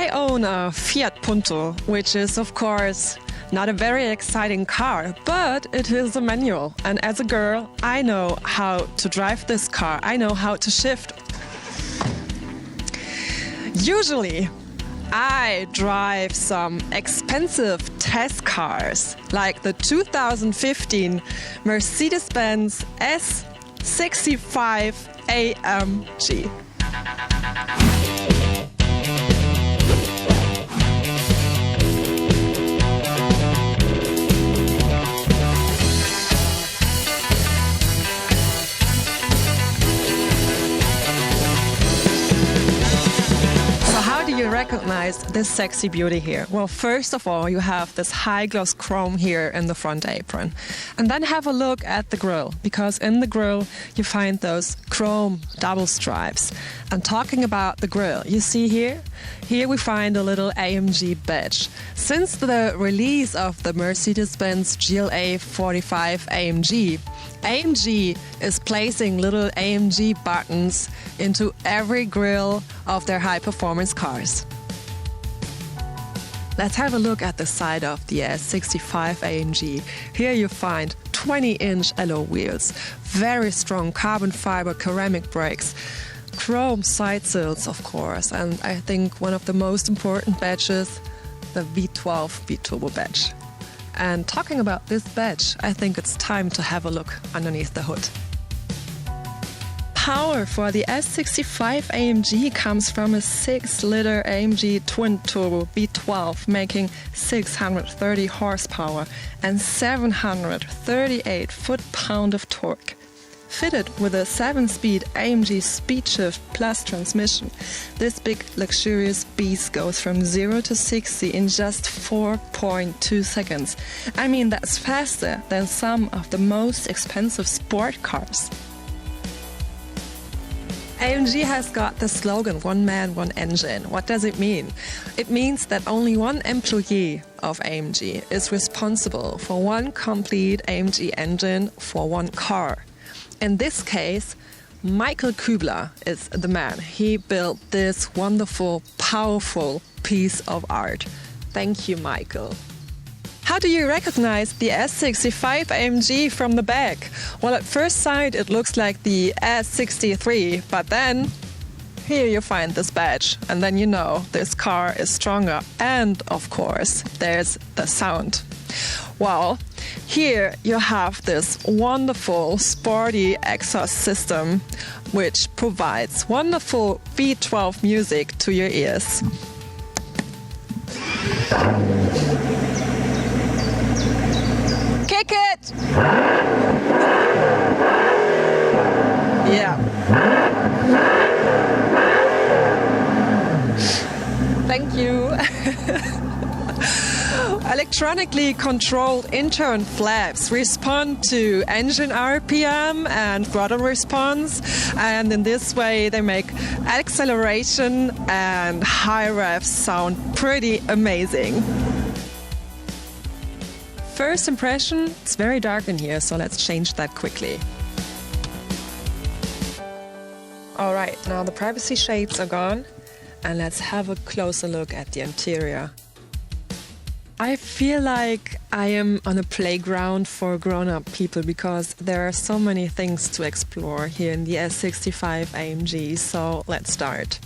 I own a Fiat Punto, which is, of course, not a very exciting car, but it is a manual. And as a girl, I know how to drive this car. I know how to shift. Usually, I drive some expensive test cars, like the 2015 Mercedes-Benz S65 AMG. You recognize this sexy beauty here? Well, first of all, you have this high gloss chrome here in the front apron. And then have a look at the grille, because in the grille you find those chrome double stripes. And talking about the grille, you see here we find a little AMG badge. Since the release of the Mercedes-Benz GLA 45 AMG, AMG is placing little AMG buttons into every grille of their high-performance cars. Let's have a look at the side of the S65 AMG. Here you find 20-inch alloy wheels, very strong carbon fiber ceramic brakes, chrome side sills, of course, and I think one of the most important badges, the V12 B-Turbo badge. And talking about this badge, I think it's time to have a look underneath the hood. Power for the S65 AMG comes from a 6-liter AMG twin-turbo V12, making 630 horsepower and 738 foot-pound of torque. Fitted with a 7-speed AMG Speed Shift Plus transmission, this big luxurious beast goes from 0 to 60 in just 4.2 seconds. I mean, that's faster than some of the most expensive sport cars. AMG has got the slogan, one man, one engine. What does it mean? It means that only one employee of AMG is responsible for one complete AMG engine for one car. In this case, Michael Kübler is the man. He built this wonderful, powerful piece of art. Thank you, Michael. How do you recognize the S65 AMG from the back? Well, at first sight, it looks like the S63, but then here you find this badge, and then you know this car is stronger. And, of course, there's the sound. Well, here you have this wonderful sporty exhaust system which provides wonderful V12 music to your ears. Kick it! Yeah. Thank you. Electronically controlled intern flaps respond to engine RPM and throttle response, and in this way they make acceleration and high revs sound pretty amazing. First impression, it's very dark in here, so let's change that quickly. Alright, now the privacy shades are gone, and let's have a closer look at the interior. I feel like I am on a playground for grown-up people because there are so many things to explore here in the S65 AMG, so let's start.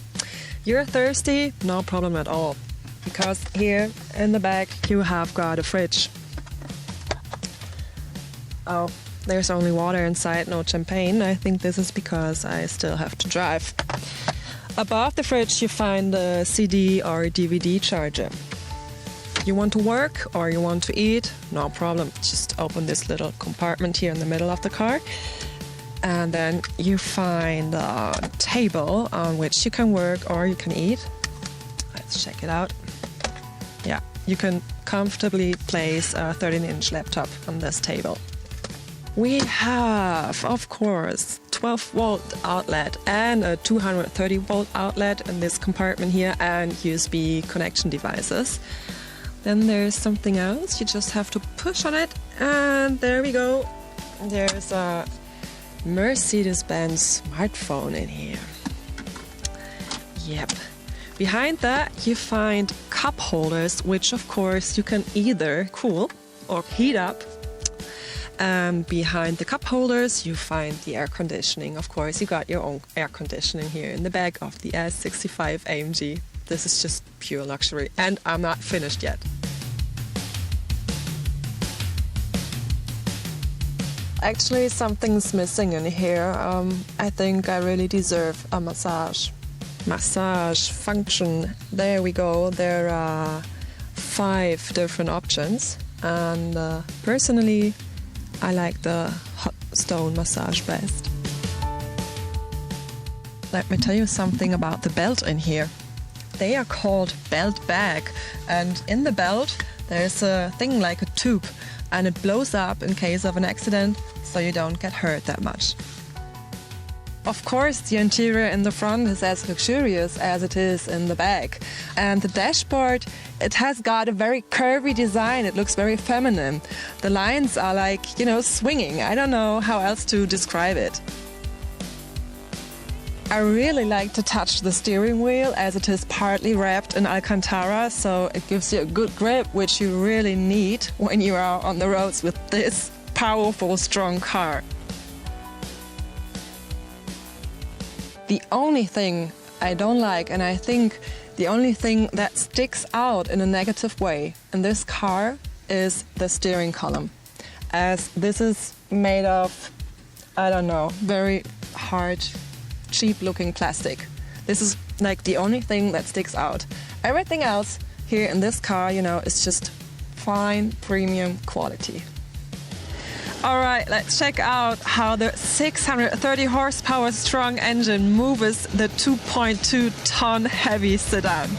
You're thirsty? No problem at all, because here in the back you have got a fridge. Oh, there's only water inside, no champagne. I think this is because I still have to drive. Above the fridge you find a CD or DVD charger. You want to work or you want to eat? No problem. Just open this little compartment here in the middle of the car. And then you find a table on which you can work or you can eat. Let's check it out. Yeah, you can comfortably place a 13-inch laptop on this table. We have, of course, 12-volt outlet and a 230-volt outlet in this compartment here, and USB connection devices. Then there's something else, you just have to push on it, and there we go. There's a Mercedes-Benz smartphone in here. Yep. Behind that, you find cup holders, which of course you can either cool or heat up. Behind the cup holders, you find the air conditioning. Of course, you got your own air conditioning here in the back of the S65 AMG. This is just pure luxury, and I'm not finished yet. Actually, something's missing in here. I think I really deserve a massage. Massage function. There we go. There are 5 different options, and personally, I like the hot stone massage best. Let me tell you something about the belt in here. They are called belt bag, and in the belt there's a thing like a tube, and it blows up in case of an accident, so you don't get hurt that much. Of course, the interior in the front is as luxurious as it is in the back. And the dashboard, it has got a very curvy design. It looks very feminine. The lines are like, swinging. I don't know how else to describe it. I really like to touch the steering wheel as it is partly wrapped in Alcantara, so it gives you a good grip, which you really need when you are on the roads with this powerful, strong car. The only thing I don't like, and I think the only thing that sticks out in a negative way in this car is the steering column. As this is made of, very hard, cheap-looking plastic. This is like the only thing that sticks out. Everything else here in this car, is just fine, premium quality. All right, let's check out how the 630 horsepower strong engine moves the 2.2-ton heavy sedan.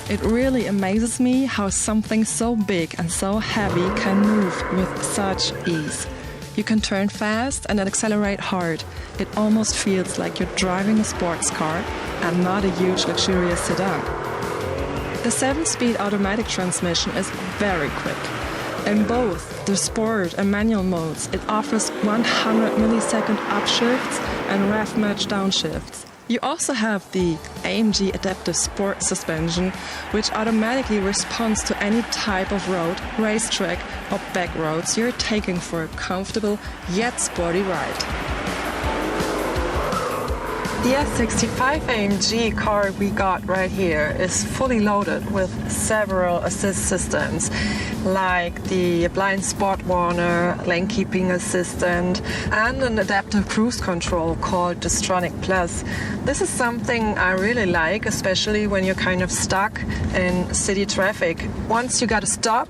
It really amazes me how something so big and so heavy can move with such ease. You can turn fast and accelerate hard. It almost feels like you're driving a sports car and not a huge luxurious sedan. The 7-speed automatic transmission is very quick. In both the sport and manual modes, it offers 100 millisecond upshifts and rev match downshifts. You also have the AMG Adaptive Sport suspension, which automatically responds to any type of road, racetrack or back roads you're taking for a comfortable yet sporty ride. The S65 AMG car we got right here is fully loaded with several assist systems, like the blind spot warner, lane keeping assistant, and an adaptive cruise control called Distronic Plus. This is something I really like, especially when you're kind of stuck in city traffic. Once you gotta stop,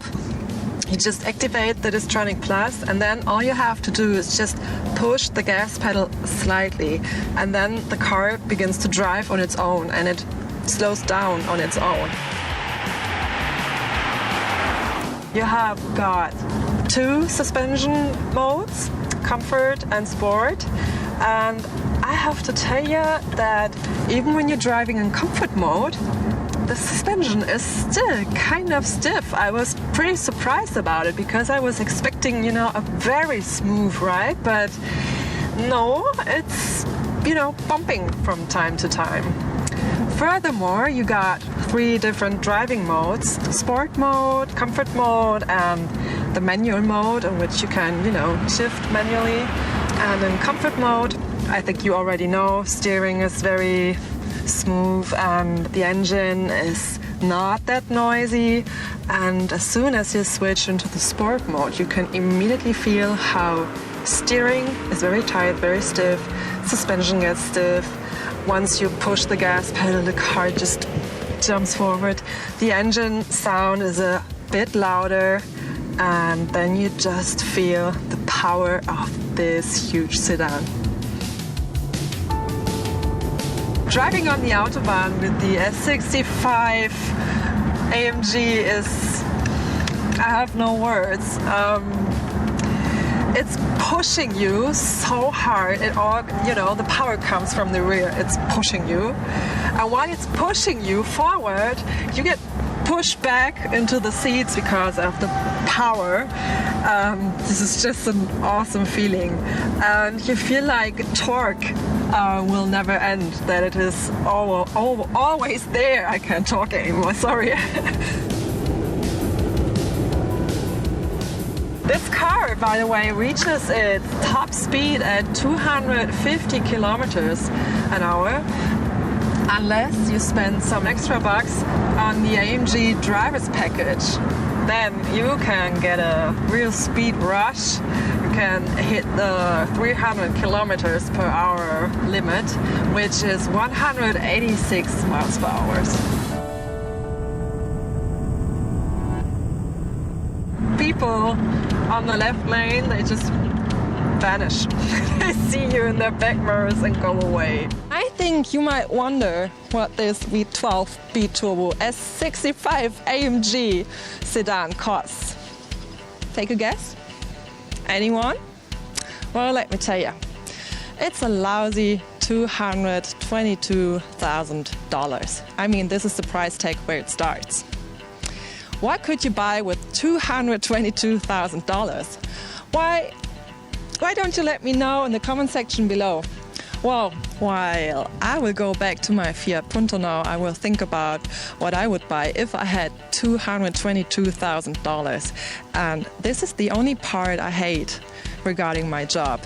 you just activate the Distronic Plus, and then all you have to do is just push the gas pedal slightly, and then the car begins to drive on its own, and it slows down on its own. You have got 2 suspension modes, comfort and sport, and I have to tell you that even when you're driving in comfort mode, the suspension is still kind of stiff. I was pretty surprised about it because I was expecting, a very smooth ride, but no, it's, bumping from time to time. Furthermore, you got 3 different driving modes: sport mode, comfort mode, and the manual mode, in which you can, shift manually. And in comfort mode, I think you already know, steering is very smooth and the engine is not that noisy. And as soon as you switch into the sport mode, you can immediately feel how steering is very tight, very stiff, suspension gets stiff. Once you push the gas pedal, the car just jumps forward. The engine sound is a bit louder, and then you just feel the power of this huge sedan. Driving on the Autobahn with the S65 AMG is, I have no words. It's pushing you so hard. It all, the power comes from the rear. It's pushing you. And while it's pushing you forward, you get pushed back into the seats because of the power. This is just an awesome feeling. And you feel like torque will never end, that it is always there. I can't talk anymore, sorry. This car, by the way, reaches its top speed at 250 kilometers an hour, unless you spend some extra bucks on the AMG driver's package. Then you can get a real speed rush. You can hit the 300 kilometers per hour limit, which is 186 miles per hour. People on the left lane, they just vanish. They see you in their back mirrors and go away. I think you might wonder what this V12 B-Turbo S65 AMG sedan costs. Take a guess? Anyone? Well, let me tell you. It's a lousy $222,000. I mean, this is the price tag where it starts. What could you buy with $222,000? Why don't you let me know in the comment section below? Well, while I will go back to my Fiat Punto now, I will think about what I would buy if I had $222,000. And this is the only part I hate regarding my job.